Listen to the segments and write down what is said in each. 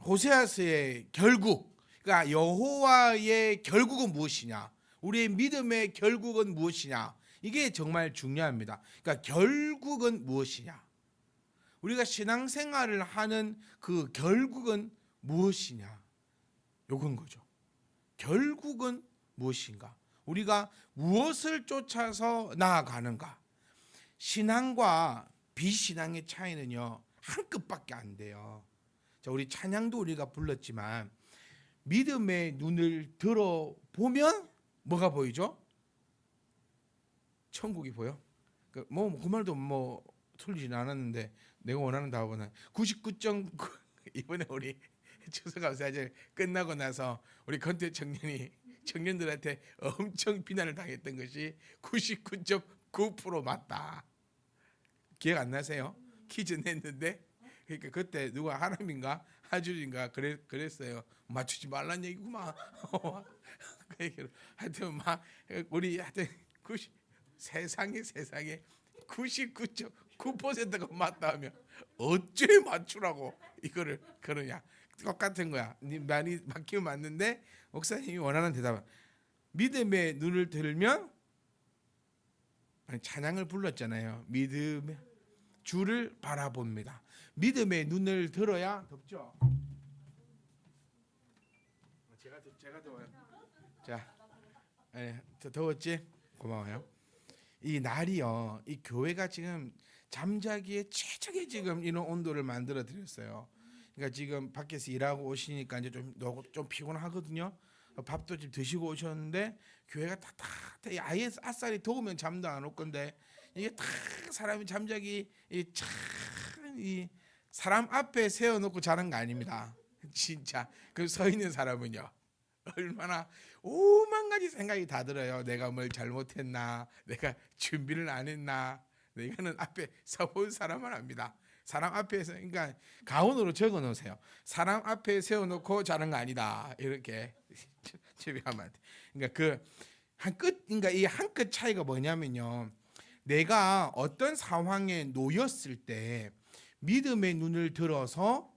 호세아서의 결국, 그러니까 여호와의 결국은 무엇이냐, 우리의 믿음의 결국은 무엇이냐, 이게 정말 중요합니다. 그러니까 결국은 무엇이냐, 우리가 신앙생활을 하는 그 결국은 무엇이냐, 요건 거죠. 결국은 무엇인가, 우리가 무엇을 쫓아서 나아가는가. 신앙과 비신앙의 차이는요, 한 끗밖에 안 돼요. 자, 우리 찬양도 우리가 불렀지만 믿음의 눈을 들어보면 뭐가 보이죠? 천국이 보여. 그 말도 틀리진 않았는데 내가 원하는 답은 99.9. 이번에 우리 추수감사절 끝나고 나서 우리 건태 청년들한테 엄청 비난을 당했던 것이 99.9% 맞다. 기억 안 나세요? 퀴즈 냈는데, 그러니까 그때 누가 하람인가 하줄인가 그랬어요. 맞추지 말란 얘기구만. 하여튼 막 우리 하여튼 세상에 99.9%가 맞다 하면 어째 맞추라고 이거를 그러냐. 똑같은 거야. 많이 바뀌면 맞는데 목사님이 원하는 대답은, 믿음의 눈을 들면, 찬양을 불렀잖아요. 믿음의 주를 바라봅니다. 믿음의 눈을 들어야 덥죠. 제가 더워요. 자, 더 더웠지? 고마워요. 이 날이요, 이 교회가 지금 잠자기에 최적의 지금 이런 온도를 만들어 드렸어요. 그러니까 지금 밖에서 일하고 오시니까 이제 좀 피곤하거든요. 밥도 좀 드시고 오셨는데 교회가 따뜻해. 아예 아싸리 더우면 잠도 안 올 건데, 이게 다 사람이 잠자기 이 사람 앞에 세워놓고 자는 거 아닙니다. 진짜 그 서 있는 사람은요, 얼마나 오만 가지 생각이 다 들어요. 내가 뭘 잘못했나, 내가 준비를 안 했나. 이거는 앞에 서본 사람만 합니다. 사람 앞에서, 그러니까 가온으로 적어 놓으세요. 사람 앞에 세워놓고 자는 거 아니다. 이렇게 준비하면 돼. 그러니까 그러니까 이 한 끗 차이가 뭐냐면요, 내가 어떤 상황에 놓였을 때 믿음의 눈을 들어서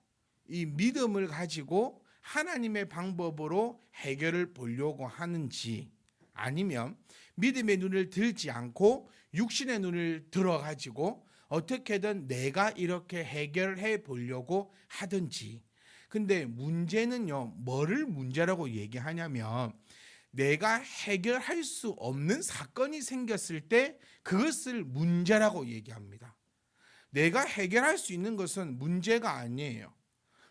이 믿음을 가지고 하나님의 방법으로 해결을 보려고 하는지, 아니면 믿음의 눈을 들지 않고 육신의 눈을 들어 가지고 어떻게든 내가 이렇게 해결해 보려고 하든지. 근데 문제는요, 뭐를 문제라고 얘기하냐면, 내가 해결할 수 없는 사건이 생겼을 때 그것을 문제라고 얘기합니다. 내가 해결할 수 있는 것은 문제가 아니에요.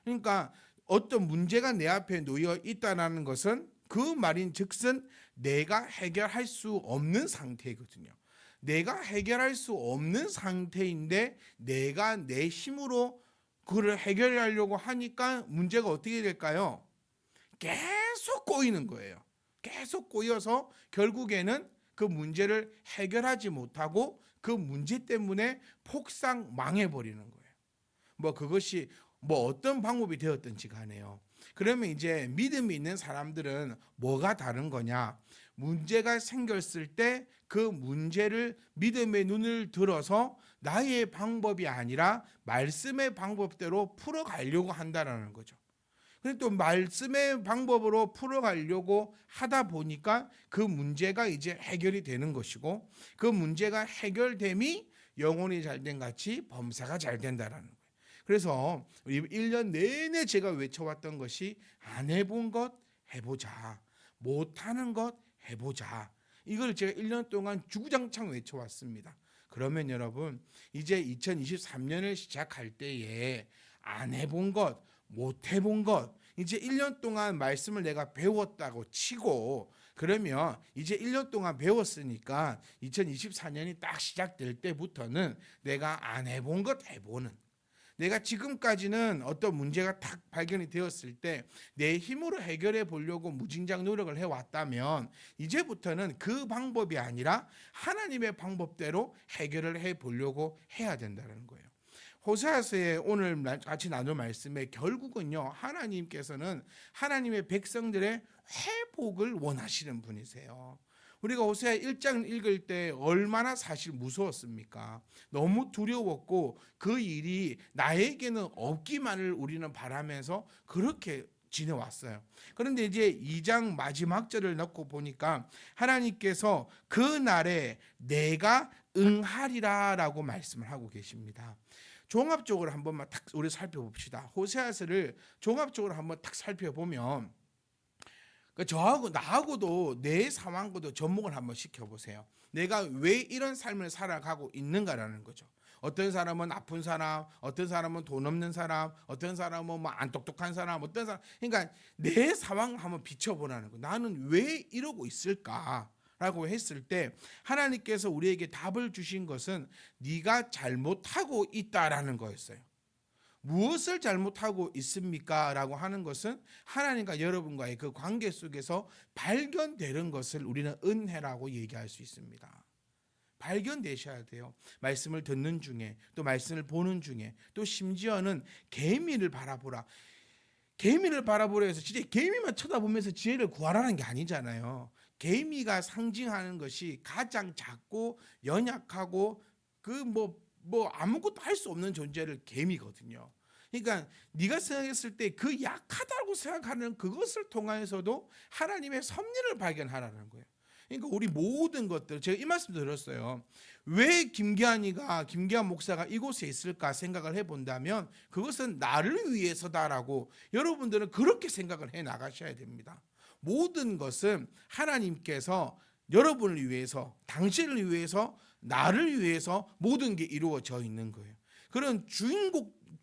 그러니까 어떤 문제가 내 앞에 놓여 있다는 것은 그 말인 즉슨 내가 해결할 수 없는 상태거든요. 내가 해결할 수 없는 상태인데 내가 내 힘으로 그걸 해결하려고 하니까 문제가 어떻게 될까요? 계속 꼬이는 거예요. 계속 꼬여서 결국에는 그 문제를 해결하지 못하고 그 문제 때문에 폭삭 망해버리는 거예요. 그것이 어떤 방법이 되었든지 간에요. 그러면 이제 믿음이 있는 사람들은 뭐가 다른 거냐? 문제가 생겼을 때 그 문제를 믿음의 눈을 들어서 나의 방법이 아니라 말씀의 방법대로 풀어가려고 한다는 거죠. 근데 또 말씀의 방법으로 풀어가려고 하다 보니까 그 문제가 이제 해결이 되는 것이고, 그 문제가 해결됨이 영혼이 잘된 같이 범사가 잘 된다라는 거예요. 그래서 1년 내내 제가 외쳐왔던 것이, 안 해본 것 해보자, 못하는 것 해보자. 이걸 제가 1년 동안 주구장창 외쳐왔습니다. 그러면 여러분, 이제 2023년을 시작할 때에 안 해본 것, 못 해본 것, 이제 1년 동안 말씀을 내가 배웠다고 치고, 그러면 이제 1년 동안 배웠으니까 2024년이 딱 시작될 때부터는 내가 안 해본 것 해보는, 내가 지금까지는 어떤 문제가 딱 발견이 되었을 때 내 힘으로 해결해 보려고 무진장 노력을 해왔다면, 이제부터는 그 방법이 아니라 하나님의 방법대로 해결을 해 보려고 해야 된다는 거예요. 호세아서의 오늘 같이 나눌 말씀의 결국은요, 하나님께서는 하나님의 백성들의 회복을 원하시는 분이세요. 우리가 호세아 1장 읽을 때 얼마나 사실 무서웠습니까? 너무 두려웠고 그 일이 나에게는 없기만을 우리는 바라면서 그렇게 지내왔어요. 그런데 이제 2장 마지막 절을 넣고 보니까 하나님께서 그 날에 내가 응하리라라고 말씀을 하고 계십니다. 종합적으로 한 번만 딱 우리 살펴봅시다. 호세아서를 종합적으로 한번 딱 살펴보면 저하고 나하고도 내 상황과도 접목을 한번 시켜보세요. 내가 왜 이런 삶을 살아가고 있는가라는 거죠. 어떤 사람은 아픈 사람, 어떤 사람은 돈 없는 사람, 어떤 사람은 뭐 안 똑똑한 사람, 어떤 사람. 그러니까 내 상황을 한번 비춰보라는 거. 나는 왜 이러고 있을까? 라고 했을 때 하나님께서 우리에게 답을 주신 것은 네가 잘못하고 있다라는 거였어요. 무엇을 잘못하고 있습니까? 라고 하는 것은 하나님과 여러분과의 그 관계 속에서 발견되는 것을 우리는 은혜라고 얘기할 수 있습니다. 발견되셔야 돼요. 말씀을 듣는 중에, 또 말씀을 보는 중에, 또 심지어는 개미를 바라보라. 개미를 바라보라 해서 진짜 개미만 쳐다보면서 지혜를 구하라는 게 아니잖아요. 개미가 상징하는 것이 가장 작고 연약하고 그 뭐 아무것도 할 수 없는 존재를 개미거든요. 그러니까 네가 생각했을 때 그 약하다고 생각하는 그것을 통해서도 하나님의 섭리를 발견하라는 거예요. 그러니까 우리 모든 것들, 제가 이 말씀 들었어요. 왜 김기한 목사가 이곳에 있을까 생각을 해본다면 그것은 나를 위해서다라고 여러분들은 그렇게 생각을 해 나가셔야 됩니다. 모든 것은 하나님께서 여러분을 위해서, 당신을 위해서, 나를 위해서 모든 게 이루어져 있는 거예요. 그런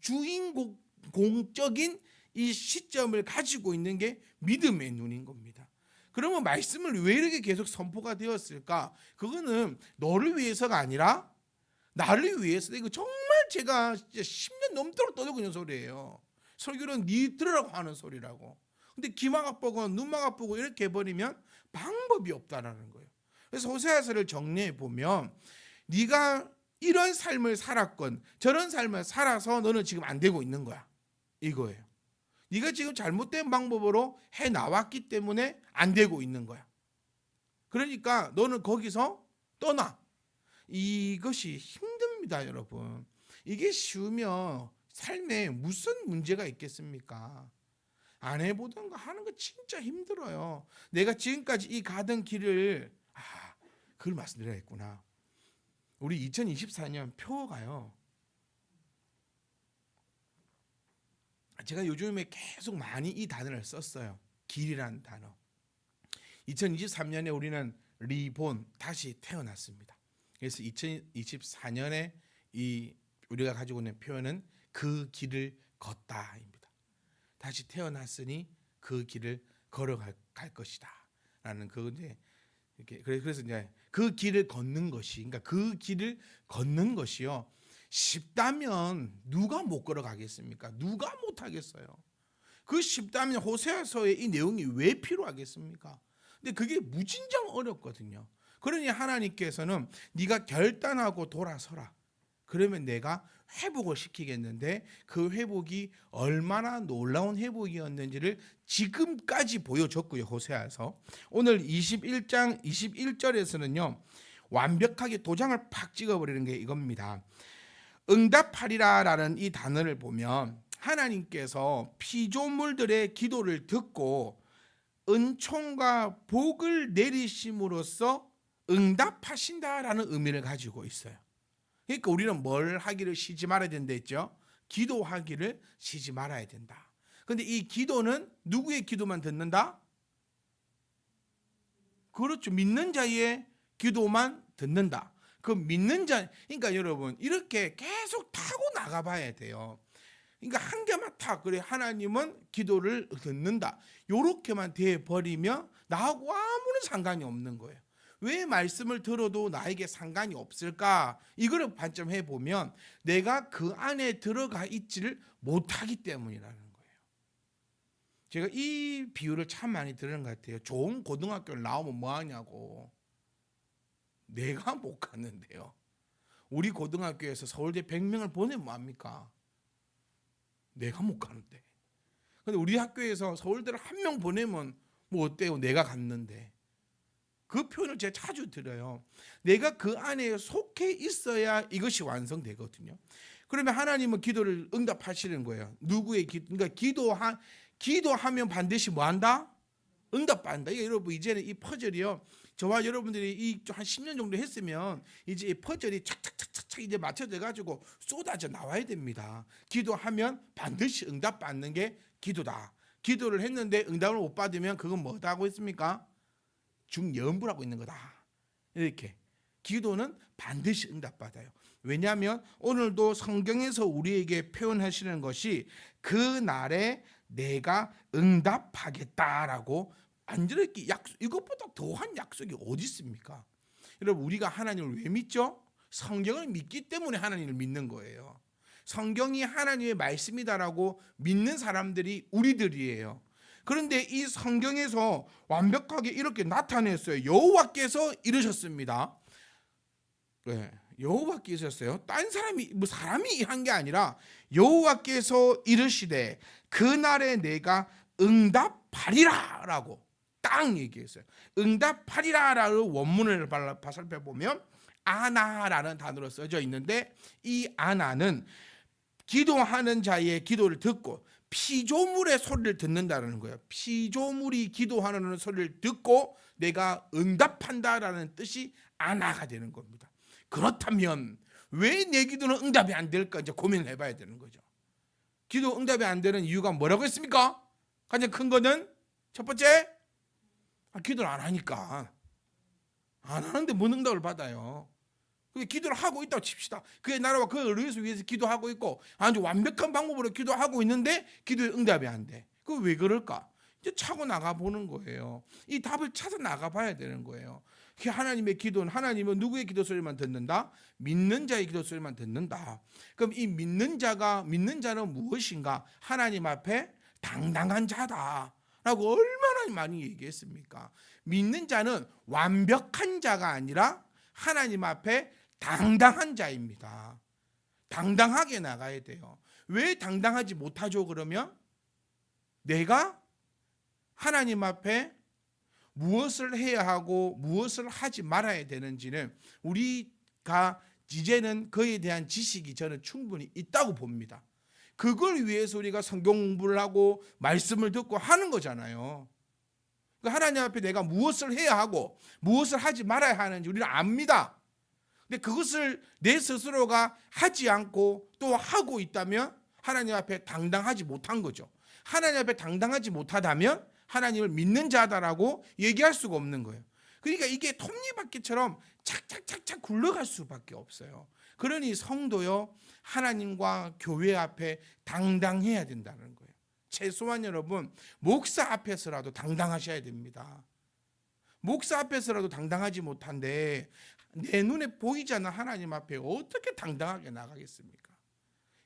주인공적인 이 시점을 가지고 있는 게 믿음의 눈인 겁니다. 그러면 말씀을 왜 이렇게 계속 선포가 되었을까? 그거는 너를 위해서가 아니라 나를 위해서. 이거 정말 제가 진짜 10년 넘도록 떠들고 있는 소리예요. 설교는 네 들으라고 하는 소리라고. 근데 귀만 아프고 눈만 아프고 이렇게 해버리면 방법이 없다라는 거예요. 그래서 호세아서를 정리해 보면 네가 이런 삶을 살았건 저런 삶을 살아서 너는 지금 안 되고 있는 거야. 이거예요. 네가 지금 잘못된 방법으로 해 나왔기 때문에 안 되고 있는 거야. 그러니까 너는 거기서 떠나. 이것이 힘듭니다, 여러분. 이게 쉬우면 삶에 무슨 문제가 있겠습니까? 안 해보던 거 하는 거 진짜 힘들어요. 내가 지금까지 이 가던 길을 그걸 말씀드려야겠구나. 우리 2024년 표가요. 제가 요즘에 계속 많이 이 단어를 썼어요. 길이라는 단어. 2023년에 우리는 리본, 다시 태어났습니다. 그래서 2024년에 이 우리가 가지고 있는 표현은 그 길을 걷다입니다. 다시 태어났으니 그 길을 걸어갈 것이다라는 그 이제 이렇게 그래서 이제 그 길을 걷는 것이, 그러니까 그 길을 걷는 것이요. 쉽다면 누가 못 걸어가겠습니까? 누가 못 하겠어요? 그 쉽다면 호세아서의 이 내용이 왜 필요하겠습니까? 근데 그게 무진장 어렵거든요. 그러니 하나님께서는 네가 결단하고 돌아서라. 그러면 내가 회복을 시키겠는데 그 회복이 얼마나 놀라운 회복이었는지를 지금까지 보여줬고요. 호세아서 오늘 21장 21절에서는요. 완벽하게 도장을 팍 찍어버리는 게 이겁니다. 응답하리라라는 이 단어를 보면 하나님께서 피조물들의 기도를 듣고 은총과 복을 내리심으로써 응답하신다라는 의미를 가지고 있어요. 그러니까 우리는 뭘 하기를 쉬지 말아야 된다 했죠? 기도하기를 쉬지 말아야 된다. 그런데 이 기도는 누구의 기도만 듣는다? 그렇죠. 믿는 자의 기도만 듣는다. 그 믿는 자, 그러니까 여러분 이렇게 계속 타고 나가봐야 돼요. 그러니까 한 개만 타. 그래 하나님은 기도를 듣는다. 요렇게만 돼 버리면 나하고 아무런 상관이 없는 거예요. 왜 말씀을 들어도 나에게 상관이 없을까? 이거를 관점해 보면 내가 그 안에 들어가 있지를 못하기 때문이라는 거예요. 제가 이 비유를 참 많이 들은 것 같아요. 좋은 고등학교를 나오면 뭐 하냐고. 내가 못 갔는데요. 우리 고등학교에서 서울대 100명을 보내면 뭐합니까? 내가 못 가는데. 근데 우리 학교에서 서울대를 한 명 보내면 뭐 어때요? 내가 갔는데. 그 표현을 제가 자주 들어요. 내가 그 안에 속해 있어야 이것이 완성되거든요. 그러면 하나님은 기도를 응답하시는 거예요. 누구의 그러니까 기도하면 반드시 뭐 한다? 응답받는다. 이게 여러분 이제는 이 퍼즐이요. 저와 여러분들이 이 한 10년 정도 했으면 이제 이 퍼즐이 착착착착착 이제 맞춰져 가지고 쏟아져 나와야 됩니다. 기도하면 반드시 응답받는 게 기도다. 기도를 했는데 응답을 못 받으면 그건 뭐다 하고 있습니까? 중연부라고 있는 거다. 이렇게 기도는 반드시 응답받아요. 왜냐하면 오늘도 성경에서 우리에게 표현하시는 것이 그 날에 내가 응답하겠다라고 완전히 이것보다 더한 약속이 어디 있습니까? 여러분 우리가 하나님을 왜 믿죠? 성경을 믿기 때문에 하나님을 믿는 거예요. 성경이 하나님의 말씀이다라고 믿는 사람들이 우리들이에요. 그런데 이 성경에서 완벽하게 이렇게 나타냈어요. 여호와께서 이르셨습니다. 네, 여호와께서였어요. 딴 사람이 뭐 사람이 한 게 아니라 여호와께서 이르시되 그날에 내가 응답하리라라고 딱 얘기했어요. 응답하리라라는 원문을 살펴보면 아나라는 단어로 써져 있는데 이 아나는 기도하는 자의 기도를 듣고 피조물의 소리를 듣는다는 거예요. 피조물이 기도하는 소리를 듣고 내가 응답한다라는 뜻이 아나가 되는 겁니다. 그렇다면 왜 내 기도는 응답이 안 될까 이제 고민을 해봐야 되는 거죠. 기도 응답이 안 되는 이유가 뭐라고 했습니까? 가장 큰 거는 첫 번째 기도를 안 하니까. 안 하는데 뭔 응답을 받아요? 기도를 하고 있다고 칩시다. 그의 나라와 그의 의를 위해서 기도하고 있고 아주 완벽한 방법으로 기도하고 있는데 기도에 응답이 안 돼. 그 왜 그럴까? 이제 차고 나가 보는 거예요. 이 답을 찾아 나가 봐야 되는 거예요. 하나님의 기도는 하나님은 누구의 기도 소리만 듣는다? 믿는 자의 기도 소리만 듣는다. 그럼 이 믿는 자는 무엇인가? 하나님 앞에 당당한 자다라고 얼마나 많이 얘기했습니까? 믿는 자는 완벽한 자가 아니라 하나님 앞에 당당한 자입니다. 당당하게 나가야 돼요. 왜 당당하지 못하죠? 그러면 내가 하나님 앞에 무엇을 해야 하고 무엇을 하지 말아야 되는지는 우리가 이제는 그에 대한 지식이 저는 충분히 있다고 봅니다. 그걸 위해서 우리가 성경 공부를 하고 말씀을 듣고 하는 거잖아요. 하나님 앞에 내가 무엇을 해야 하고 무엇을 하지 말아야 하는지 우리는 압니다. 근데 그것을 내 스스로가 하지 않고 또 하고 있다면 하나님 앞에 당당하지 못한 거죠. 하나님 앞에 당당하지 못하다면 하나님을 믿는 자다라고 얘기할 수가 없는 거예요. 그러니까 이게 톱니바퀴처럼 착착착착 굴러갈 수밖에 없어요. 그러니 성도요 하나님과 교회 앞에 당당해야 된다는 거예요. 최소한 여러분 목사 앞에서라도 당당하셔야 됩니다. 목사 앞에서라도 당당하지 못한데 내 눈에 보이지 않는 하나님 앞에 어떻게 당당하게 나가겠습니까?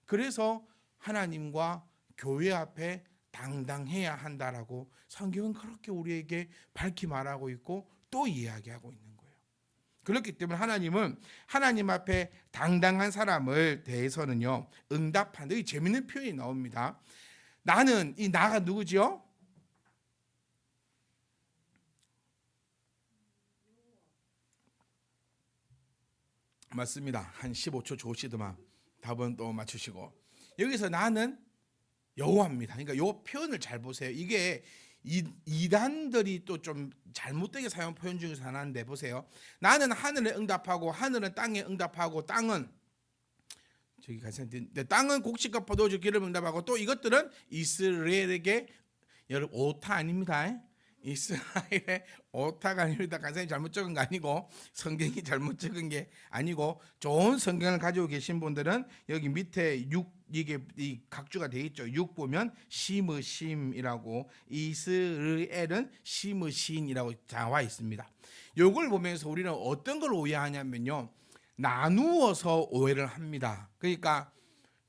그래서 하나님과 교회 앞에 당당해야 한다라고 성경은 그렇게 우리에게 밝히 말하고 있고 또 이야기하고 있는 거예요. 그렇기 때문에 하나님은 하나님 앞에 당당한 사람을 대해서는요 응답한다. 이 재밌는 표현이 나옵니다. 나는 이 나가 누구지요? 맞습니다. 한 15초 좋으시더만 답은 또 맞추시고 여기서 나는 여호와입니다. 그러니까 요 표현을 잘 보세요. 이게 이단들이 또 좀 잘못되게 사용 표현 중에서 하나인데 보세요. 나는 하늘에 응답하고 하늘은 땅에 응답하고 땅은 저기 가셨는데 땅은 곡식과 포도주 기름 응답하고 또 이것들은 이스라엘에게 여러분 오타 아닙니다. 이스라엘의 오타가 아닙니다. 간사님 잘못 적은 거 아니고 성경이 잘못 적은 게 아니고 좋은 성경을 가지고 계신 분들은 여기 밑에 6 이게 이 각주가 돼 있죠. 6 보면 심으심이라고 이스라엘은 심으신이라고 나와 있습니다. 요걸 보면서 우리는 어떤 걸 오해하냐면요. 나누어서 오해를 합니다. 그러니까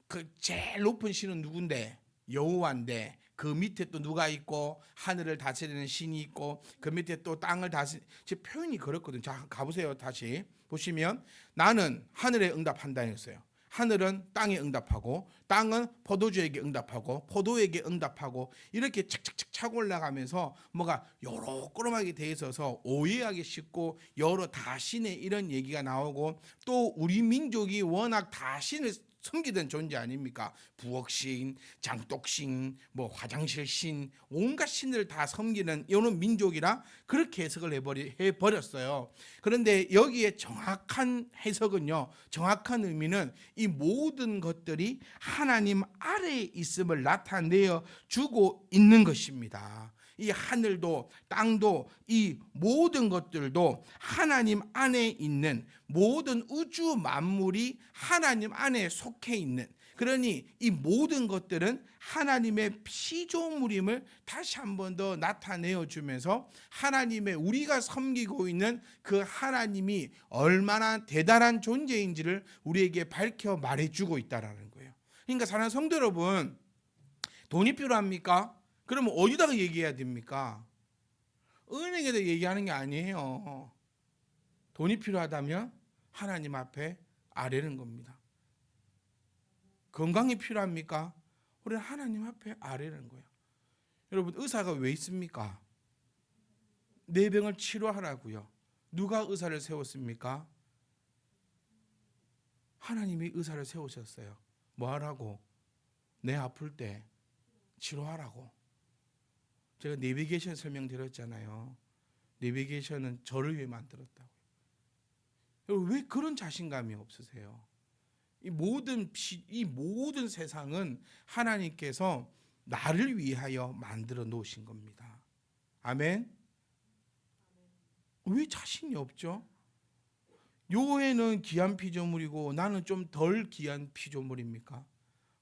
그 제일 높은 신은 누군데? 여호와인데 그 밑에 또 누가 있고 하늘을 다스리는 신이 있고 그 밑에 또 땅을 다스리는 제 표현이 그렇거든요. 자 가보세요. 다시 보시면 나는 하늘에 응답한다 했어요. 하늘은 땅에 응답하고 땅은 포도주에게 응답하고 포도에게 응답하고 이렇게 착착착 차고 올라가면서 뭐가 여러 꼬름하게 돼 있어서 오해하기 쉽고 여러 다신의 이런 얘기가 나오고 또 우리 민족이 워낙 다신을 섬기던 존재 아닙니까? 부엌신, 장독신, 뭐 화장실 신, 온갖 신을 다 섬기는 이런 민족이라 그렇게 해석을 해버렸어요. 그런데 여기에 정확한 해석은요, 정확한 의미는 이 모든 것들이 하나님 아래에 있음을 나타내어 주고 있는 것입니다. 이 하늘도 땅도 이 모든 것들도 하나님 안에 있는 모든 우주 만물이 하나님 안에 속해 있는, 그러니 이 모든 것들은 하나님의 피조물임을 다시 한 번 더 나타내어 주면서 하나님의 우리가 섬기고 있는 그 하나님이 얼마나 대단한 존재인지를 우리에게 밝혀 말해주고 있다라는 거예요. 그러니까 사랑하는 성도 여러분, 돈이 필요합니까? 그러면 어디다가 얘기해야 됩니까? 은행에다 얘기하는 게 아니에요. 돈이 필요하다면 하나님 앞에 아뢰는 겁니다. 건강이 필요합니까? 우리는 하나님 앞에 아뢰는 거예요. 여러분, 의사가 왜 있습니까? 내 병을 치료하라고요. 누가 의사를 세웠습니까? 하나님이 의사를 세우셨어요. 뭐 하라고? 내 아플 때 치료하라고. 제가 내비게이션 설명드렸잖아요. 내비게이션은 저를 위해 만들었다고요. 여러분, 왜 그런 자신감이 없으세요? 이 모든 세상은 하나님께서 나를 위하여 만들어 놓으신 겁니다. 아멘. 왜 자신이 없죠? 요해는 귀한 피조물이고 나는 좀 덜 귀한 피조물입니까?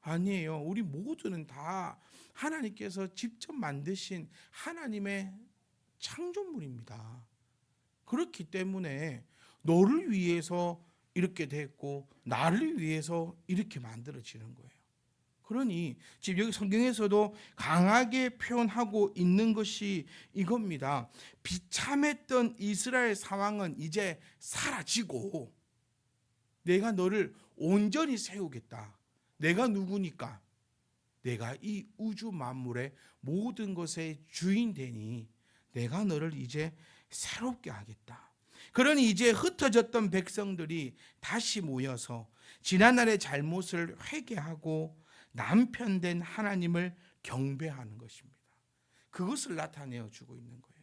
아니에요. 우리 모두는 다 하나님께서 직접 만드신 하나님의 창조물입니다. 그렇기 때문에 너를 위해서 이렇게 됐고 나를 위해서 이렇게 만들어지는 거예요. 그러니 지금 여기 성경에서도 강하게 표현하고 있는 것이 이겁니다. 비참했던 이스라엘 상황은 이제 사라지고 내가 너를 온전히 세우겠다. 내가 누구니까? 내가 이 우주 만물의 모든 것의 주인 되니 내가 너를 이제 새롭게 하겠다. 그러니 이제 흩어졌던 백성들이 다시 모여서 지난날의 잘못을 회개하고 남편된 하나님을 경배하는 것입니다. 그것을 나타내어 주고 있는 거예요.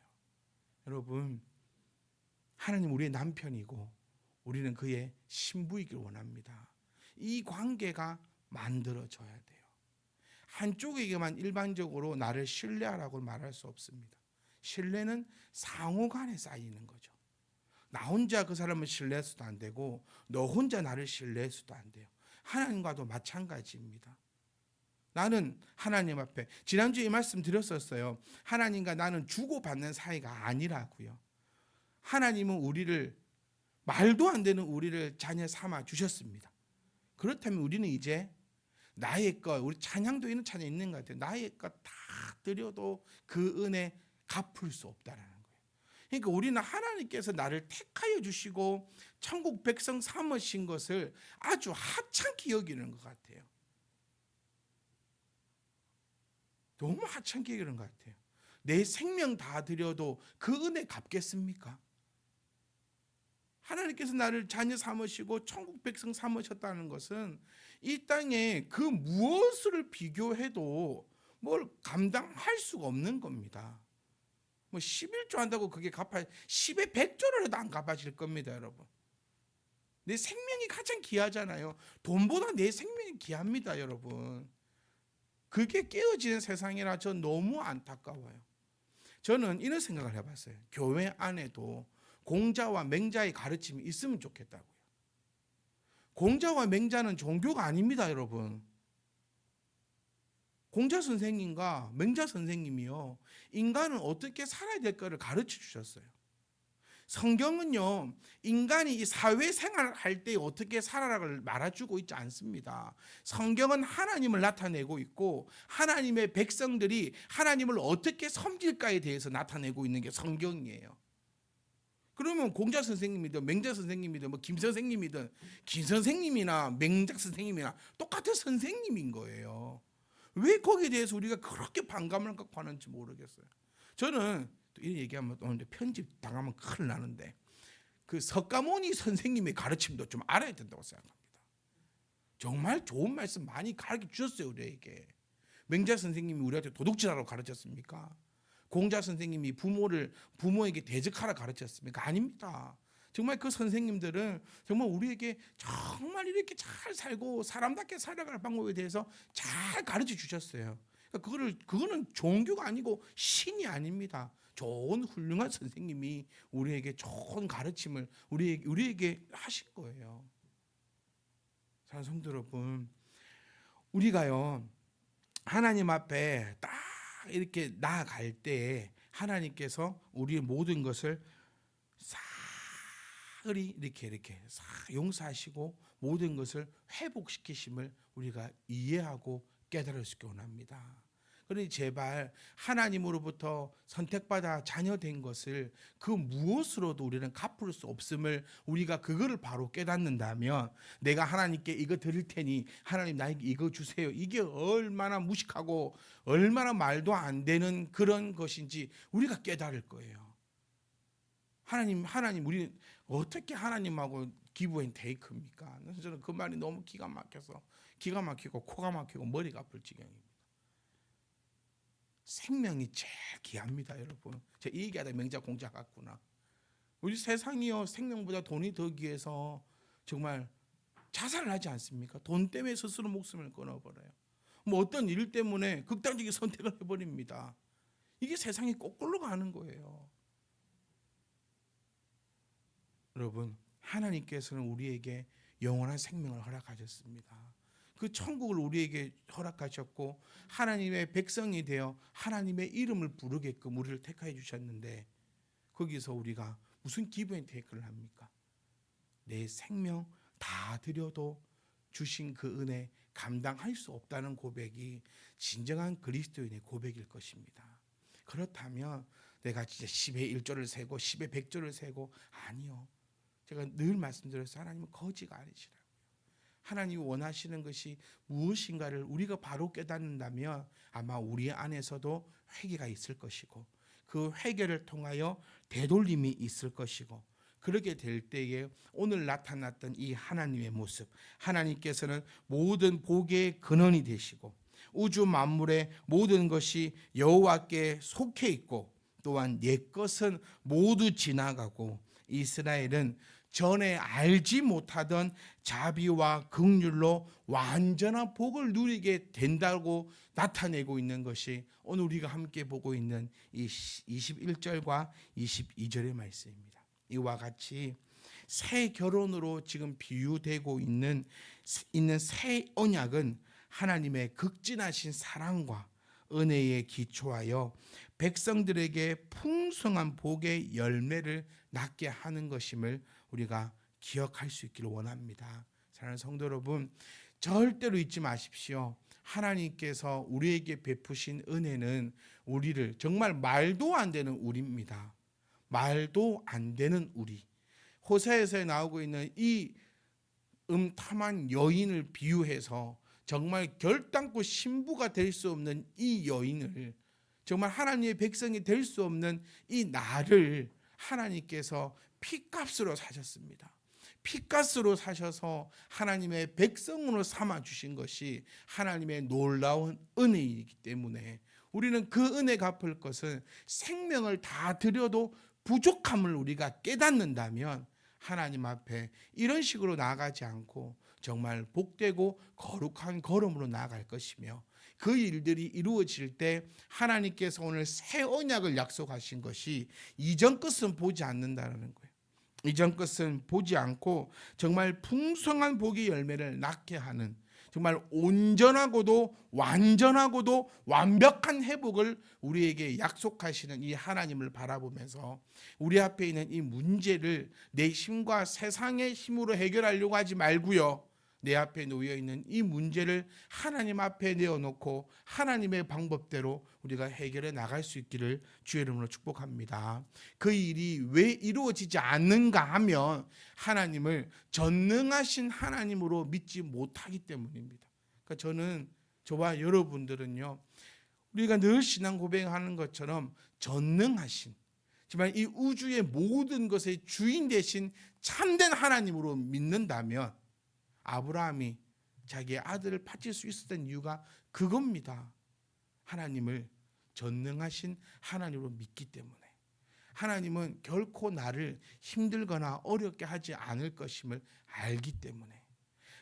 여러분, 하나님 우리의 남편이고 우리는 그의 신부이길 원합니다. 이 관계가 만들어져야 돼요. 한쪽에게만 일반적으로 나를 신뢰하라고 말할 수 없습니다. 신뢰는 상호간에 쌓이는 거죠. 나 혼자 그 사람을 신뢰해서도 안 되고 너 혼자 나를 신뢰해서도 안 돼요. 하나님과도 마찬가지입니다. 나는 하나님 앞에 지난주에 이 말씀 드렸었어요. 하나님과 나는 주고받는 사이가 아니라고요. 하나님은 우리를 말도 안 되는 우리를 자녀 삼아 주셨습니다. 그렇다면 우리는 이제 나의 것, 우리 찬양도 있는 찬양 있는 것 같아요. 나의 것 다 드려도 그 은혜 갚을 수 없다라는 거예요. 그러니까 우리는 하나님께서 나를 택하여 주시고 천국 백성 삼으신 것을 아주 하찮게 여기는 것 같아요. 너무 하찮게 여기는 것 같아요. 내 생명 다 드려도 그 은혜 갚겠습니까? 하나님께서 나를 자녀 삼으시고 천국 백성 삼으셨다는 것은 이 땅에 그 무엇을 비교해도 뭘 감당할 수가 없는 겁니다. 뭐 11조 한다고 그게 10의 100조를 해도 안 갚아질 겁니다, 여러분. 내 생명이 가장 귀하잖아요. 돈보다 내 생명이 귀합니다, 여러분. 그게 깨어지는 세상이라 저 너무 안타까워요. 저는 이런 생각을 해봤어요. 교회 안에도 공자와 맹자의 가르침이 있으면 좋겠다고요. 공자와 맹자는 종교가 아닙니다, 여러분. 공자 선생님과 맹자 선생님이요, 인간은 어떻게 살아야 될까를 가르쳐 주셨어요. 성경은요, 인간이 이 사회생활을 할 때 어떻게 살아라를 말해주고 있지 않습니다. 성경은 하나님을 나타내고 있고 하나님의 백성들이 하나님을 어떻게 섬길까에 대해서 나타내고 있는 게 성경이에요. 그러면 공자 선생님이든 맹자 선생님이든 뭐 김 선생님이든 김 선생님이나 맹자 선생님이나 똑같은 선생님인 거예요. 왜 거기에 대해서 우리가 그렇게 반감을 갖고 하는지 모르겠어요. 저는 또 이런 얘기하면 오늘 편집 당하면 큰일 나는데 그 석가모니 선생님의 가르침도 좀 알아야 된다고 생각합니다. 정말 좋은 말씀 많이 가르쳐 주셨어요 우리에게. 맹자 선생님이 우리한테 도둑질하라고 가르쳤습니까? 공자 선생님이 부모에게 대적하라 가르쳤습니까? 아닙니다. 정말 그 선생님들은 정말 우리에게 정말 이렇게 잘 살고 사람답게 살아갈 방법에 대해서 잘 가르쳐 주셨어요. 그러니까 그거는 종교가 아니고 신이 아닙니다. 좋은 훌륭한 선생님이 우리에게 좋은 가르침을 우리에게 하신 거예요. 사랑하는 성도 여러분, 우리가요 하나님 앞에 딱 이렇게 나아갈 때 하나님께서 우리의 모든 것을 사흘이 이렇게 싹 용서하시고 모든 것을 회복시키심을 우리가 이해하고 깨달을 수 있게 원합니다. 그러니 제발 하나님으로부터 선택받아 자녀된 것을 그 무엇으로도 우리는 갚을 수 없음을 우리가 그거를 바로 깨닫는다면 내가 하나님께 이거 드릴 테니 하나님 나에게 이거 주세요. 이게 얼마나 무식하고 얼마나 말도 안 되는 그런 것인지 우리가 깨달을 거예요. 하나님 우리 어떻게 하나님하고 기브 앤 테이크입니까? 저는 그 말이 너무 기가 막히고 코가 막히고 머리가 아플 지경입니다. 생명이 제일 귀합니다, 여러분. 제가 이 얘기하다 맹자 공자 같구나. 우리 세상이요 생명보다 돈이 더 귀해서 정말 자살을 하지 않습니까? 돈 때문에 스스로 목숨을 끊어버려요. 뭐 어떤 일 때문에 극단적인 선택을 해버립니다. 이게 세상이 거꾸로 가는 거예요. 여러분, 하나님께서는 우리에게 영원한 생명을 허락하셨습니다. 그 천국을 우리에게 허락하셨고 하나님의 백성이 되어 하나님의 이름을 부르게끔 우리를 택하여 주셨는데 거기서 우리가 무슨 기브 앤 테이크를 합니까? 내 생명 다 드려도 주신 그 은혜 감당할 수 없다는 고백이 진정한 그리스도인의 고백일 것입니다. 그렇다면 내가 진짜 10의 1조를 세고 10의 100조를 세고 아니요. 제가 늘 말씀드렸어요. 하나님은 거지가 아니시라고요. 하나님이 원하시는 것이 무엇인가를 우리가 바로 깨닫는다면 아마 우리 안에서도 회개가 있을 것이고 그 회개를 통하여 되돌림이 있을 것이고 그렇게 될 때에 오늘 나타났던 이 하나님의 모습, 하나님께서는 모든 복의 근원이 되시고 우주 만물의 모든 것이 여호와께 속해 있고 또한 옛것은 모두 지나가고 이스라엘은 전에 알지 못하던 자비와 긍휼로 완전한 복을 누리게 된다고 나타내고 있는 것이 오늘 우리가 함께 보고 있는 이 21절과 22절의 말씀입니다. 이와 같이 새 결혼으로 지금 비유되고 있는 새 언약은 하나님의 극진하신 사랑과 은혜에 기초하여 백성들에게 풍성한 복의 열매를 낳게 하는 것임을 우리가 기억할 수 있기를 원합니다. 사랑하는 성도 여러분, 절대로 잊지 마십시오. 하나님께서 우리에게 베푸신 은혜는 우리를 정말 말도 안 되는 우리입니다. 말도 안 되는 우리. 호세아서에 나오고 있는 이 탐한 여인을 비유해서 정말 결단코 신부가 될 수 없는 이 여인을 정말 하나님의 백성이 될 수 없는 이 나를 하나님께서 피값으로 사셨습니다. 피값으로 사셔서 하나님의 백성으로 삼아 주신 것이 하나님의 놀라운 은혜이기 때문에 우리는 그 은혜 갚을 것은 생명을 다 드려도 부족함을 우리가 깨닫는다면 하나님 앞에 이런 식으로 나아가지 않고 정말 복되고 거룩한 걸음으로 나아갈 것이며 그 일들이 이루어질 때 하나님께서 오늘 새 언약을 약속하신 것이 이전 것은 보지 않는다는 거예요. 이전 것은 보지 않고 정말 풍성한 복의 열매를 낳게 하는 정말 온전하고도 완전하고도 완벽한 회복을 우리에게 약속하시는 이 하나님을 바라보면서 우리 앞에 있는 이 문제를 내 힘과 세상의 힘으로 해결하려고 하지 말고요. 내 앞에 놓여 있는 이 문제를 하나님 앞에 내어놓고 하나님의 방법대로 우리가 해결해 나갈 수 있기를 주의 이름으로 축복합니다. 그 일이 왜 이루어지지 않는가 하면 하나님을 전능하신 하나님으로 믿지 못하기 때문입니다. 그러니까 저와 여러분들은요, 우리가 늘 신앙 고백하는 것처럼 전능하신, 정말 이 우주의 모든 것의 주인 되신 참된 하나님으로 믿는다면 아브라함이 자기의 아들을 바칠 수 있었던 이유가 그겁니다. 하나님을 전능하신 하나님으로 믿기 때문에. 하나님은 결코 나를 힘들거나 어렵게 하지 않을 것임을 알기 때문에.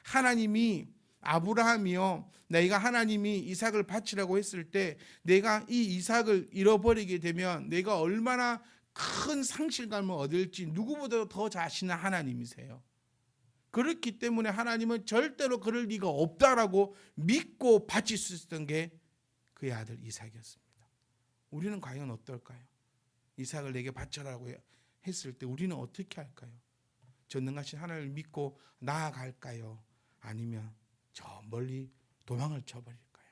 하나님이 아브라함이요, 내가 하나님이 이삭을 바치라고 했을 때 내가 이 이삭을 잃어버리게 되면 내가 얼마나 큰 상실감을 얻을지 누구보다 더 잘 아시는 하나님이세요. 그렇기 때문에 하나님은 절대로 그럴 리가 없다라고 믿고 바칠 수 있었던 게 그의 아들 이삭이었습니다. 우리는 과연 어떨까요? 이삭을 내게 바쳐라고 했을 때 우리는 어떻게 할까요? 전능하신 하나님을 믿고 나아갈까요? 아니면 저 멀리 도망을 쳐버릴까요?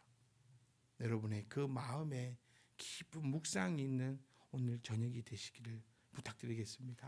여러분의 그 마음에 깊은 묵상이 있는 오늘 저녁이 되시기를 부탁드리겠습니다.